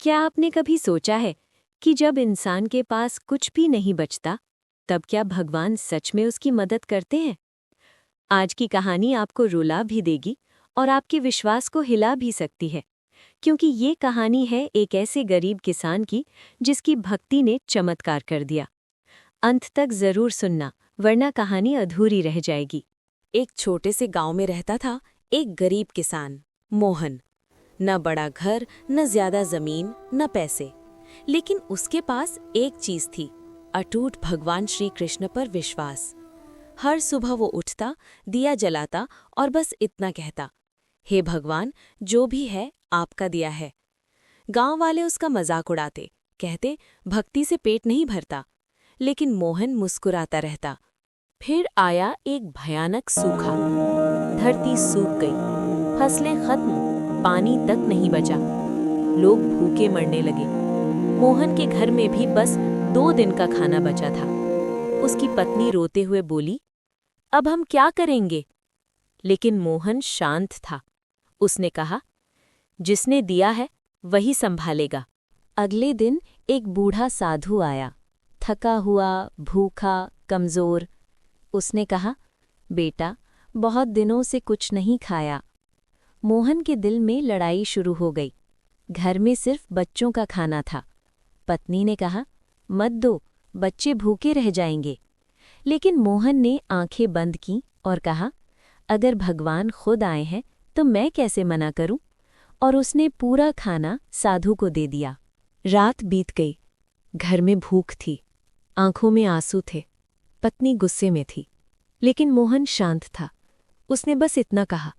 क्या आपने कभी सोचा है कि जब इंसान के पास कुछ भी नहीं बचता, तब क्या भगवान सच में उसकी मदद करते हैं? आज की कहानी आपको रुला भी देगी और आपके विश्वास को हिला भी सकती है, क्योंकि ये कहानी है एक ऐसे गरीब किसान की जिसकी भक्ति ने चमत्कार कर दिया। अंत तक जरूर सुनना, वरना कहानी अधूरी रह जाएगी। एक छोटे से गांव में रहता था एक गरीब किसान, मोहन। न बड़ा घर, न ज्यादा जमीन, न पैसे, लेकिन उसके पास एक चीज थी, अटूट भगवान श्री कृष्ण पर विश्वास। हर सुबह वो उठता, दिया जलाता और बस इतना कहता, हे भगवान, जो भी है आपका दिया है। गांव वाले उसका मजाक उड़ाते, कहते भक्ति से पेट नहीं भरता, लेकिन मोहन मुस्कुराता रहता। फिर आया एक भयानक सूखा। धरती सूख गई, फसलें खत्म, पानी तक नहीं बचा। लोग भूखे मरने लगे। मोहन के घर में भी बस 2 दिन का खाना बचा था। उसकी पत्नी रोते हुए बोली, अब हम क्या करेंगे? लेकिन मोहन शांत था। उसने कहा, जिसने दिया है वही संभालेगा। अगले दिन एक बूढ़ा साधु आया, थका हुआ, भूखा, कमजोर। उसने कहा, बेटा, बहुत दिनों से कुछ नहीं खाया। मोहन के दिल में लड़ाई शुरू हो गई। घर में सिर्फ बच्चों का खाना था। पत्नी ने कहा, मत दो, बच्चे भूखे रह जाएंगे। लेकिन मोहन ने आंखें बंद की और कहा, अगर भगवान खुद आए हैं तो मैं कैसे मना करूं? और उसने पूरा खाना साधु को दे दिया। रात बीत गई। घर में भूख थी, आंखों में आंसू थे, पत्नी गुस्से में थी, लेकिन मोहन शांत था। उसने बस इतना कहा,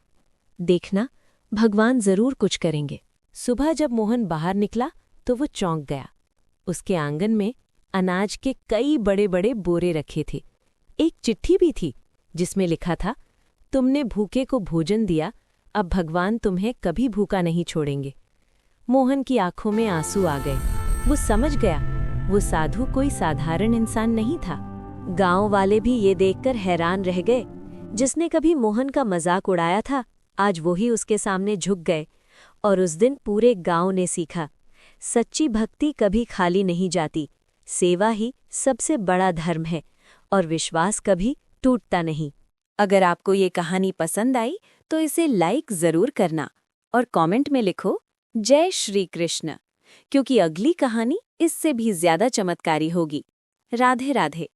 देखना, भगवान जरूर कुछ करेंगे। सुबह जब मोहन बाहर निकला तो वो चौंक गया। उसके आंगन में अनाज के कई बड़े बड़े बोरे रखे थे। एक चिट्ठी भी थी जिसमें लिखा था, तुमने भूखे को भोजन दिया, अब भगवान तुम्हें कभी भूखा नहीं छोड़ेंगे। मोहन की आंखों में आंसू आ गए। वो समझ गया, वो साधु कोई साधारण इंसान नहीं था। गांव वाले भी ये देखकर हैरान रह गए। जिसने कभी मोहन का मजाक उड़ाया था, आज वही उसके सामने झुक गए। और उस दिन पूरे गांव ने सीखा, सच्ची भक्ति कभी खाली नहीं जाती। सेवा ही सबसे बड़ा धर्म है और विश्वास कभी टूटता नहीं। अगर आपको ये कहानी पसंद आई तो इसे लाइक जरूर करना और कमेंट में लिखो, जय श्री कृष्ण, क्योंकि अगली कहानी इससे भी ज्यादा चमत्कारी होगी। राधे राधे।